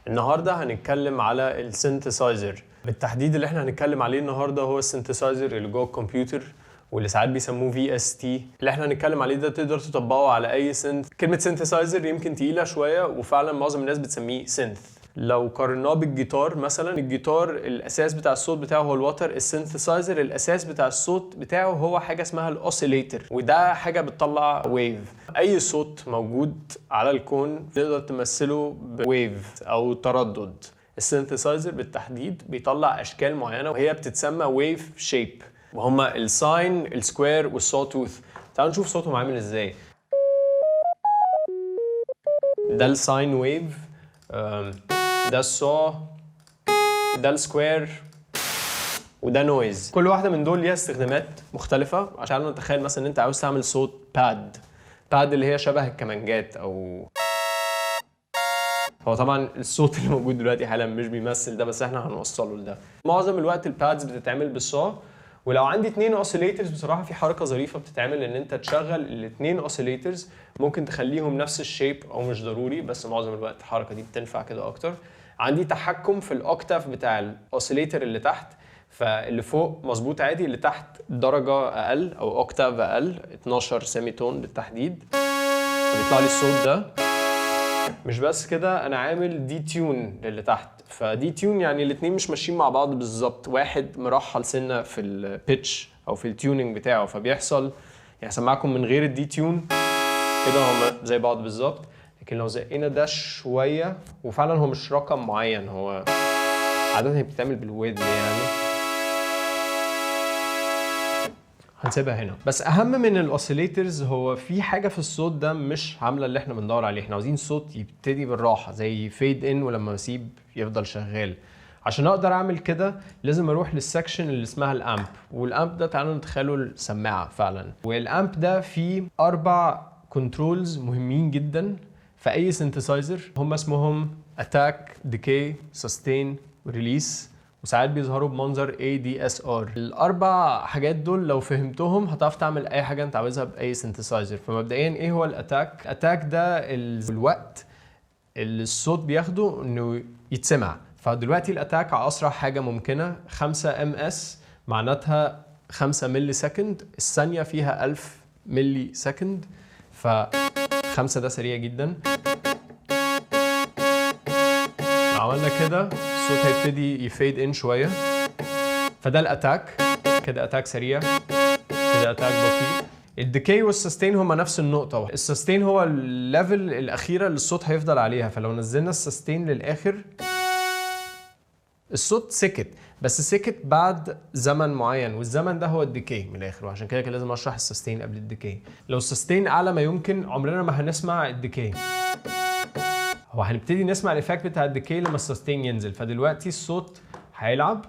النهارده هنتكلم على السينثسايزر. بالتحديد اللي احنا هنتكلم عليه النهارده هو السينثسايزر اللي جوه الكمبيوتر، واللي ساعات بيسموه VST. اللي احنا هنتكلم عليه ده تقدر تطبقه على اي سينث. كلمه سينثسايزر يمكن تقيله شويه، وفعلا معظم الناس بتسميه سينث. لو قارناه بالجيتار مثلا، الجيتار الاساس بتاع الصوت بتاعه هو الوتر، السينثسايزر الاساس بتاع الصوت بتاعه هو حاجه اسمها الاوسيليتر، وده حاجه بتطلع ويف. اي صوت موجود على الكون تقدر تمثله بويف او تردد. السينثسايزر بالتحديد بيطلع اشكال معينه وهي بتتسمى ويف شيب، وهما الساين، السكوير، والسو توث. تعالوا نشوف صوتهم عامل ازاي. ده الساين ويف، ده السو، ده السكوير، وده نويز. كل واحده من دول ليها استخدامات مختلفه. عشان نتخيل مثلا ان انت عاوز تعمل صوت باد اللي هي شبه الكمانجات، او هو طبعا الصوت اللي موجود دلوقتي حالا مش بيمثل ده، بس احنا هنوصله لده. معظم الوقت البادز بتتعمل بالصو. ولو عندي 2 اوسيليترز، بصراحه في حركه ظريفه بتتعمل ان انت تشغل الاثنين اوسيليترز، ممكن تخليهم نفس الشيب او مش ضروري، بس معظم الوقت الحركه دي بتنفع كده اكتر. عندي تحكم في الاوكتاف بتاع الاوسيليتر اللي تحت، فاللي فوق مظبوط عادي، اللي تحت درجه اقل او اوكتاف اقل، 12 سيميتون بالتحديد، فبيطلع لي الصوت ده. مش بس كده، انا عامل دي تيون للي تحت. فدي تيون يعني الاثنين مش ماشيين مع بعض بالظبط، واحد مرحل سنه في البيتش او في التيوننج بتاعه، فبيحصل يعني سمعكم من غير الدي تيون كده هما زي بعض بالظبط. لكن لو زقينا ده شويه، وفعلا هو مش رقم معين، هو عاده هي بتتعمل بالويدن يعني، هنسيبها هنا. بس اهم من الاوسيليترز هو في حاجه في الصوت ده مش عامله اللي احنا بندور عليه. احنا عاوزين صوت يبتدي بالراحه زي فيد ان، ولما اسيب يفضل شغال. عشان اقدر اعمل كده لازم اروح للسكشن اللي اسمها الامب. والامب ده تعالوا نتخيلوا السماعه فعلا. والامب ده فيه 4 كنترولز مهمين جدا في اي سينثسايزر، هم اسمهم اتاك، ديكي، سستين، وريليس، وساعات بيظهروا بمنظر ADSR. الاربع حاجات دول لو فهمتهم هتعرف تعمل اي حاجه انت عاوزها باي سينثسايزر. فمبدئيا ايه هو الاتاك؟ اتاك ده الوقت اللي الصوت بياخده انه يتسمع. فدلوقتي الاتاك على اسرع حاجه ممكنه 5 ms، معناتها 5 ملي سكند. الثانيه فيها 1000 ملي سكند، ف5 ده سريع جدا. لو عملنا كده الصوت هيبتدي يفيد ان شويه، فده الاتاك. كده اتاك سريع، كده اتاك بطيء. الديكي والسستين هما نفس النقطه. السستين هو الليفل الاخيره اللي الصوت هيفضل عليها، فلو نزلنا السستين للاخر الصوت سكت، بس سكت بعد زمن معين، والزمن ده هو الديكي من الاخر. وعشان كده كان لازم اشرح السستين قبل الديكي. لو السستين اعلى ما يمكن عمرنا ما هنسمع الديكي. هو هنبتدي نسمع الايفكت بتاع الديكي لما السستين ينزل. فدلوقتي الصوت هيلعب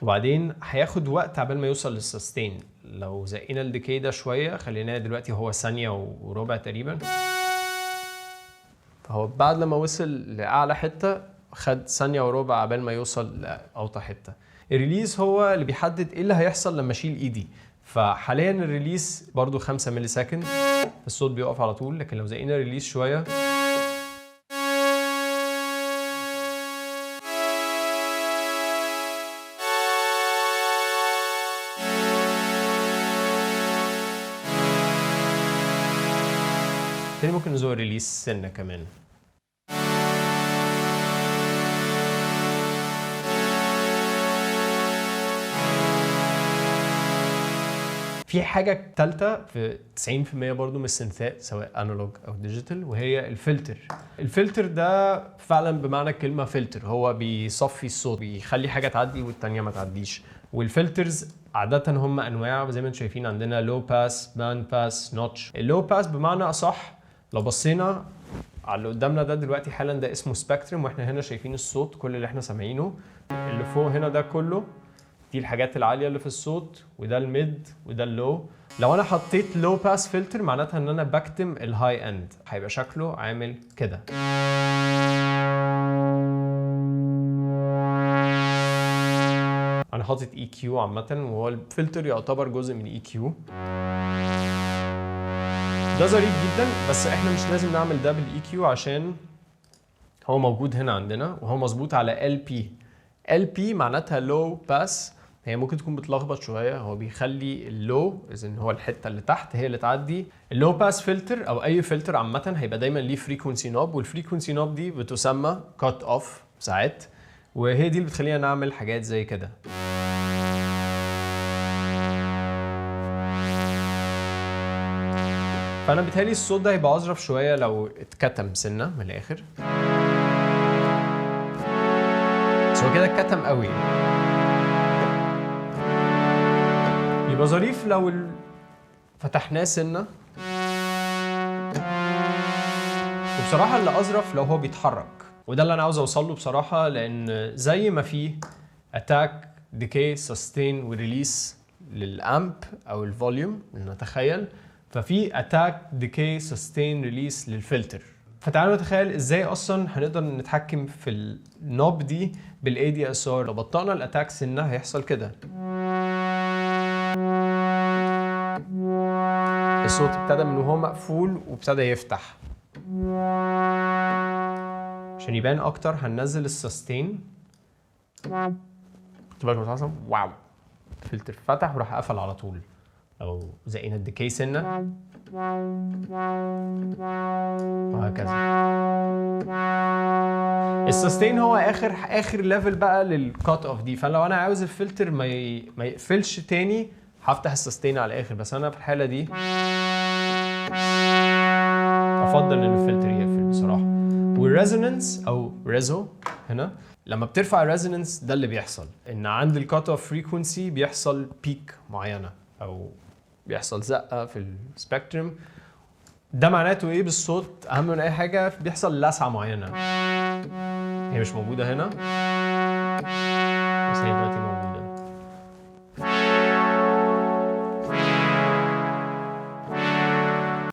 وبعدين هياخد وقت عبال ما يوصل للسستين. لو زقينا الديكي ده شويه، خليناه دلوقتي هو ثانيه وربع تقريبا، فهو بعد لما وصل لاعلى حته خد ثانيه وربع عبال ما يوصل لاوطى حته. الريليز هو اللي بيحدد ايه اللي هيحصل لما اشيل ايدي. فحاليا الريليز برضو 5 ملي سكند، الصوت بيقف على طول. لكن لو زقينا الريليز شويه تاني، ممكن نزود ريليز سنة كمان. في حاجة تالتة في 90% برضو من السنثات سواء انالوج او ديجيتال، وهي الفلتر. الفلتر ده فعلا بمعنى الكلمة فلتر، هو بيصفي الصوت، بيخلي حاجة تعدي والتانية ما تعديش. والفلترز عادة هم انواع زي ما انتم شايفين، عندنا لو باس، باند باس، نوتش. اللو باس بمعنى اصح لو بصينا على اللي قدامنا ده دلوقتي حالا ده اسمه سبيكترم، واحنا هنا شايفين الصوت كل اللي احنا سامعينه. اللي فوق هنا ده كله دي الحاجات العاليه اللي في الصوت، وده الميد وده اللو. لو انا حطيت لو باس فلتر معناتها ان انا بكتم الهاي اند، هيبقى شكله عامل كده. انا حاطط اي كيو عامه، وهو الفلتر يعتبر جزء من اي كيو. ده ظريف جدا، بس احنا مش لازم نعمل ده بالاي كيو عشان هو موجود هنا عندنا وهو مظبوط على ال بي. ال بي معناتها لو باس، هي ممكن تكون بتلخبط شويه، هو بيخلي اللو اذا هو الحته اللي تحت هي اللي تعدي. اللو باس فلتر او اي فلتر عامه هيبقى دايما ليه فريكونسي نوب، والفريكونسي نوب دي بتسمى كات اوف ساعات، وهي دي اللي بتخلينا نعمل حاجات زي كده. فانا بيتهيألي الصوت ده هيبقى اظرف شويه لو اتكتم سنه من الاخر، بس هو كده اتكتم قوي. يبقى ظريف لو فتحناه سنه، وبصراحه اللي اظرف لو هو بيتحرك، وده اللي انا عاوز اوصل له بصراحه، لان زي ما في اتاك ديكي سستين وريليس للامب او الفوليوم نتخيل، ففي اتاك ديكي سستين ريليس للفلتر. فتعالوا نتخيل ازاي اصلا هنقدر نتحكم في النوب دي بالاي دي اس ار. لو بطأنا الاتاك سنه هيحصل كده، الصوت ابتدى من وهو مقفول وابتدى يفتح. عشان يبان اكتر هننزل السستين، خدوا بالكم بتحصل واو، الفلتر فتح وراح قفل على طول. لو زقينا الديكي سنه وهكذا. السستين هو اخر ليفل بقى للكات اوف دي، فلو انا عاوز الفلتر ما يقفلش تاني هفتح السستين على الاخر، بس انا في الحاله دي افضل ان الفلتر يقفل بصراحه. والريزونانس او ريزو هنا لما بترفع الريزونانس ده اللي بيحصل ان عند الكات اوف فريكونسي بيحصل بيك معينه او بيحصل زقه في السبيكترم. ده معناته ايه بالصوت؟ اهم من اي حاجه بيحصل لسعه معينه، هي مش موجوده هنا بس هي دلوقتي موجوده.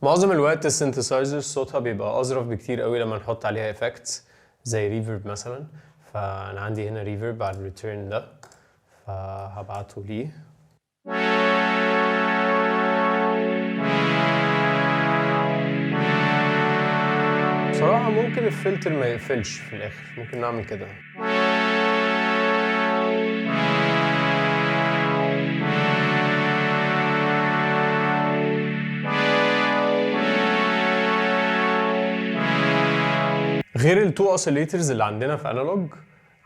معظم الوقت السنتسايزر صوتها بيبقى اظرف بكتير قوي لما نحط عليها افكتس زي ريفيرب مثلا. فانا عندي هنا ريفيرب على الريتيرن ده، فهبعته ليه. بصراحة ممكن الفلتر ما يقفلش في الآخر، ممكن نعمل كده. غير التو اوسيليترز اللي عندنا في انالوج،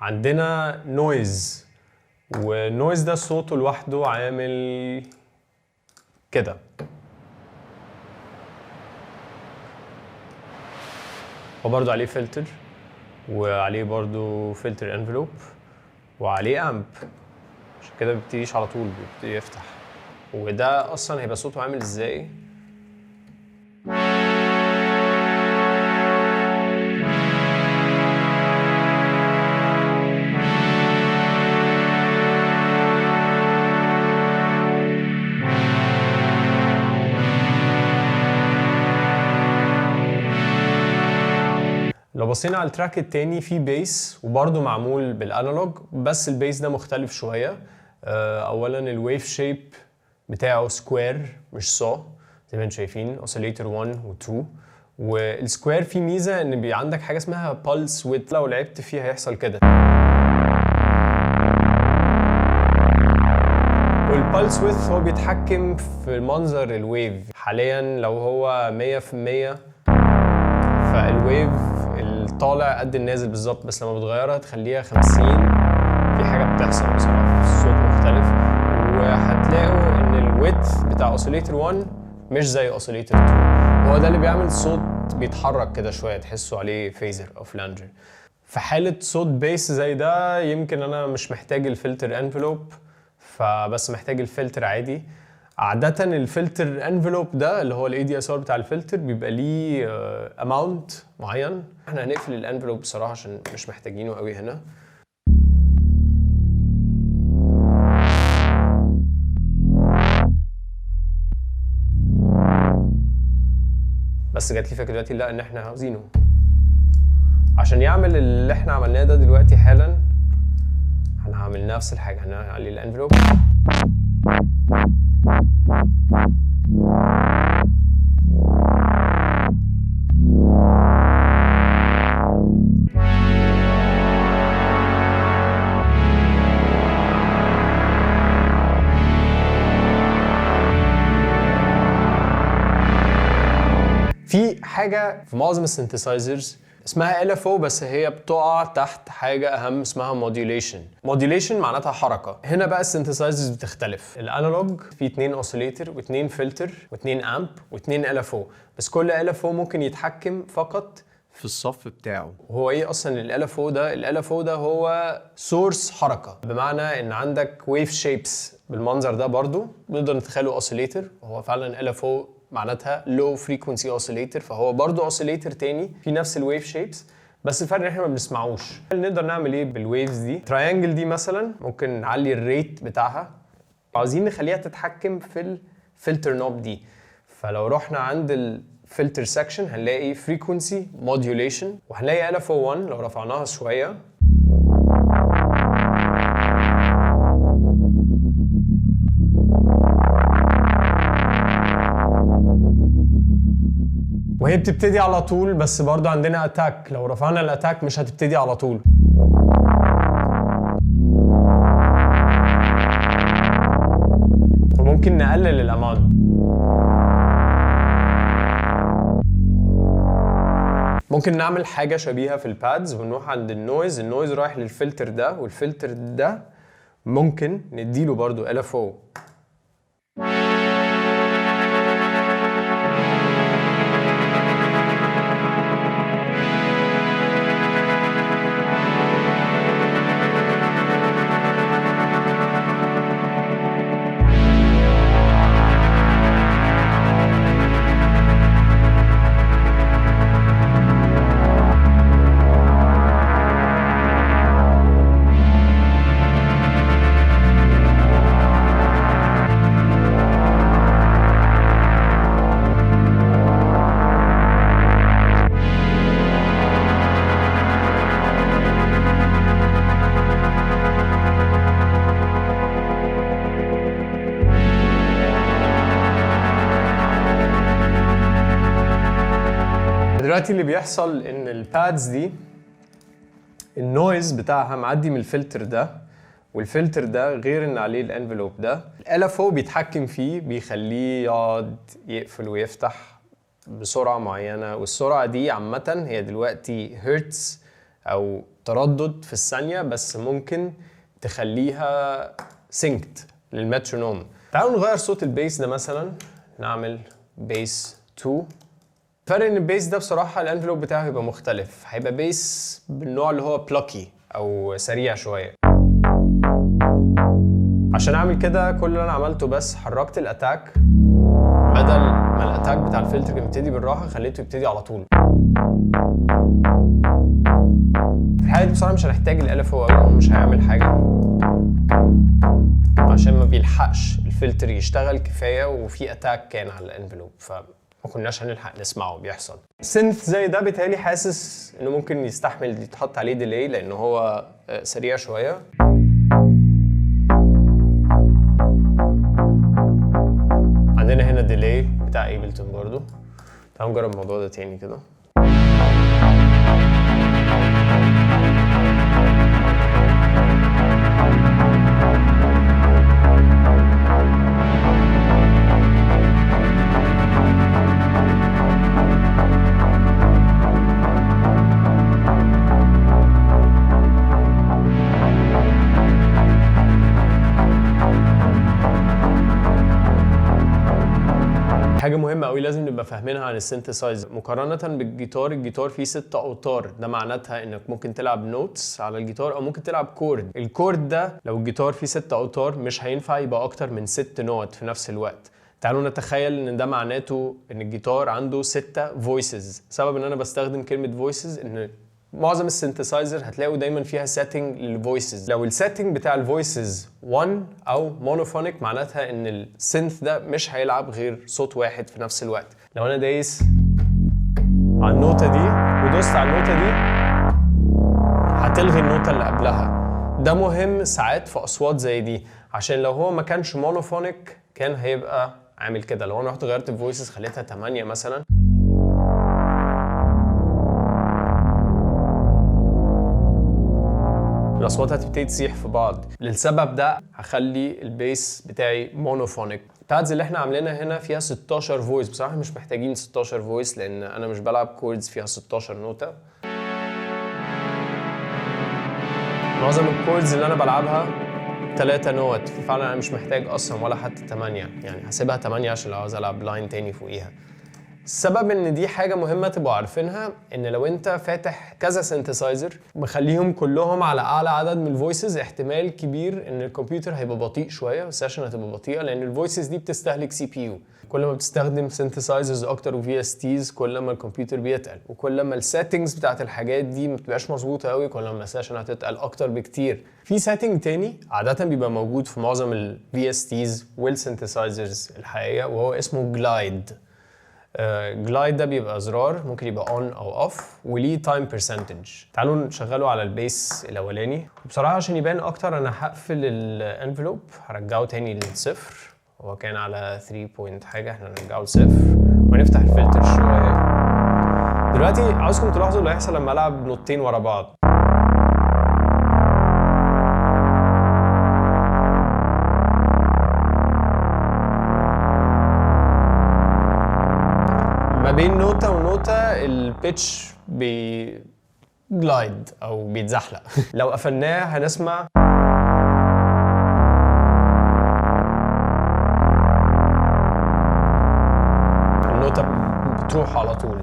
عندنا نويز، والنويز ده صوته لوحده عامل كده. وبرضه عليه فلتر، وعليه برضه فلتر انفلوب، وعليه امب، عشان كده بيبتديش على طول، بيبتدي يفتح. وده اصلا هيبقى صوته عامل ازاي؟ لو بصينا على التراك التاني في بيس وبرضه معمول بالانالوج، بس البيس ده مختلف شويه. اولا الويف شيب بتاعه سكوير مش صا زي ما انتم شايفين، اوسيليتر 1 و 2. والسكوير فيه ميزه ان عندك حاجه اسمها بالس ويت، لو لعبت فيها هيحصل كده. والبالس ويت هو بيتحكم في منظر الويف. حاليا لو هو 100% فالويف الطالع قد النازل بالظبط، بس لما بتغيرها تخليها 50 في حاجه بتحصل بصراحه، الصوت مختلف. وهتلاقوا ان الويت بتاع اوسيليتر 1 مش زي اوسيليتر 2، هو ده اللي بيعمل صوت بيتحرك كده شويه، تحسوا عليه فيزر او فلانجر. في حاله صوت بيس زي ده يمكن انا مش محتاج الفلتر انفلوب، فبس محتاج الفلتر عادي. عادة الفلتر انفلوب ده اللي هو الاي دي اس ار بتاع الفلتر بيبقى ليه اماونت معين. احنا هنقفل الانفلوب بصراحة عشان مش محتاجينه قوي هنا. بس جات لي فكرة دلوقتي لا ان احنا عاوزينه عشان يعمل اللي احنا عملناه ده دلوقتي حالا. هنعمل نفس الحاجة، هنعلي الانفلوب في حاجه في معظم السينثسايزرز اسمها LFO، بس هي بتقع تحت حاجه اهم اسمها موديوليشن معناتها حركه. هنا بقى السينثسايزرز بتختلف. الانالوج فيه 2 اوسيليتر و2 فلتر و2 امب و2 LFO، بس كل LFO ممكن يتحكم فقط في الصف بتاعه. هو ايه اصلا ال LFO ده هو سورس حركه، بمعنى ان عندك ويف شيبس بالمنظر ده، برضو نقدر نتخيله اوسيليتر. هو فعلا LFO معناتها لو فريكونسي اوسيليتر، فهو برضو اوسيليتر تاني في نفس الويف شيبس، بس الفرق ان احنا ما بنسمعوش. نقدر نعمل ايه بالويفز دي؟ تراينجل دي مثلا ممكن نعلي الريت بتاعها، عاوزين نخليها تتحكم في الفلتر نوب دي. فلو رحنا عند الفلتر سكشن هنلاقي فريكونسي موديوليشن، وهنلاقي LFO 1 لو رفعناها شويه وهي بتبتدي على طول، بس برضو عندنا اتاك. لو رفعنا الاتاك مش هتبتدي على طول. وممكن نقلل الاماونت. ممكن نعمل حاجة شبيهة في البادز ونروح عند النويز رايح للفلتر ده، والفلتر ده ممكن نديله برضو LFO. دلوقتي اللي بيحصل ان البادز دي النويز بتاعها معدي من الفلتر ده، والفلتر ده غير ان عليه الانفلوب ده. LFO بيتحكم فيه، بيخليه يقعد يقفل ويفتح بسرعة معينة، والسرعة دي عامة هي دلوقتي هرتز او تردد في الثانية، بس ممكن تخليها سينكت للمترونوم. تعالوا نغير صوت البيس ده مثلا، نعمل بيس 2. فرق ان البيس ده بصراحة الانفلوب بتاعه هيبقى مختلف، هيبقى بيس بالنوع اللي هو بلوكي او سريع شوية. عشان اعمل كده كل اللي انا عملته بس حركت الاتاك، بدل ما الاتاك بتاع الفلتر كان بيبتدي بالراحة خليته يبتدي على طول. في الحالة دي بصراحة مش هنحتاج LFO قوي، مش هيعمل حاجة عشان ما بيلحقش الفلتر يشتغل كفاية، وفي اتاك كان على الانفلوب ما كناش هنلحق نسمعه بيحصل. سينث زي ده بيتهيألي حاسس انه ممكن يستحمل يتحط عليه ديلي لان هو سريع شويه. عندنا هنا ديلي بتاع ايبلتون برضو. تعالوا نجرب الموضوع ده تاني كده. حاجة مهمة قوي لازم نبقى فاهمينها عن السينثسايزر مقارنة بالجيتار. الجيتار فيه 6 أوتار، ده معناتها انك ممكن تلعب نوتس على الجيتار او ممكن تلعب كورد. الكورد ده لو الجيتار فيه 6 أوتار مش هينفع يبقى اكتر من 6 نوت في نفس الوقت. تعالوا نتخيل ان ده معناته ان الجيتار عنده 6 فويسز. سبب ان انا بستخدم كلمة فويسز ان معظم السينثسايزر هتلاقوا دايما فيها سيتنج للفويسز. لو السيتنج بتاع الفويسز 1 او مونوفونيك معناتها ان السينث ده مش هيلعب غير صوت واحد في نفس الوقت. لو انا دايس على النوتة دي ودوست على النوتة دي هتلغي النوتة اللي قبلها. ده مهم ساعات في اصوات زي دي، عشان لو هو ما كانش مونوفونيك كان هيبقى عامل كده. لو انا رحت غيرت الفويسز خليتها 8 مثلا، الاصوات هتبتدي تسيح في بعض. للسبب ده هخلي البيس بتاعي مونوفونيك. البادز اللي احنا عاملينها هنا فيها 16 فويس. بصراحه مش محتاجين 16 فويس لان انا مش بلعب كوردز فيها 16 نوته. معظم الكوردز اللي انا بلعبها 3 نوت، ففعلا انا مش محتاج اصلا ولا حتى 8، يعني هسيبها 8 عشان لو عاوز العب لاين تاني فوقيها. السبب ان دي حاجه مهمه تبقوا عارفينها، ان لو انت فاتح كذا سينثسايزر مخليهم كلهم على اعلى عدد من الفويسز، احتمال كبير ان الكمبيوتر هيبقى بطيء شويه والسيشن هتبقى بطيئه، لان الفويسز دي بتستهلك سي بي يو. كل ما بتستخدم سينثسايزرز اكتر وفي اس تيز كل ما الكمبيوتر بيتقل، وكل ما السيتنجز بتاعت الحاجات دي ما بتبقاش مظبوطه قوي كل ما السيشن هتتقل اكتر بكتير. في سيتنج تاني عاده بيبقى موجود في معظم الفي اس تيز والسينثسايزرز الحقيقيه، وهو اسمه جلايد. جلايد ده بيبقى زرار ممكن يبقى اون او اوف وليه تايم برسنتج. تعالوا نشغله على البيس الاولاني. وبصراحه عشان يبان اكتر انا هقفل الانفلوب هرجعه تاني للصفر. هو كان على 3 بوينت حاجه، احنا هنرجعه لصفر ونفتح الفلتر شويه. دلوقتي عاوزكم تلاحظوا اللي هيحصل لما العب نوتين ورا بعض. ما بين نوتة ونوتة البيتش بيجلايد او بيتزحلق. لو قفلناه هنسمع النوتة بتروح على طول.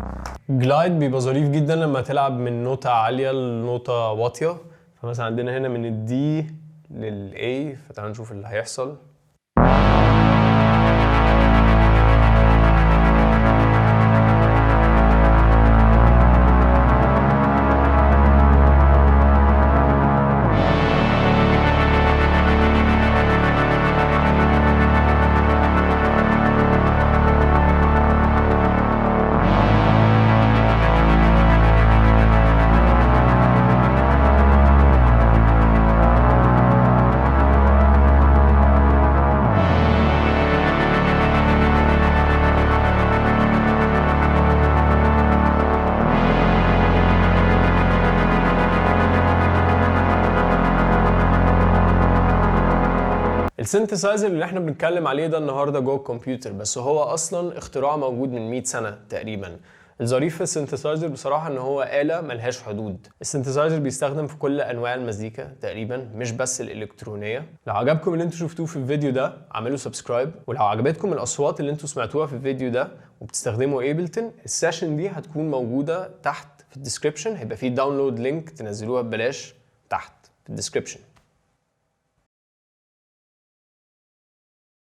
جلايد بيبقى ظريف جدا لما تلعب من نوتة عالية لنوتة واطية. فمثلا عندنا هنا من الدي للاي، فتعالوا نشوف اللي هيحصل. السينثسايزر اللي احنا بنتكلم عليه ده النهارده جوه الكمبيوتر، بس هو اصلا اختراع موجود من 100 سنه تقريبا. الظريف في السينثسايزر بصراحه ان هو آلة ملهاش حدود. السينثسايزر بيستخدم في كل انواع المزيكا تقريبا، مش بس الالكترونيه. لو عجبكم اللي انتوا شفتوه في الفيديو ده اعملوا سبسكرايب، ولو عجبتكم الاصوات اللي انتوا سمعتوها في الفيديو ده وبتستخدموا ايبلتون، السيشن دي هتكون موجوده تحت في الديسكربشن. هيبقى فيه داونلود لينك تنزلوها ببلاش تحت في الديسكربشن.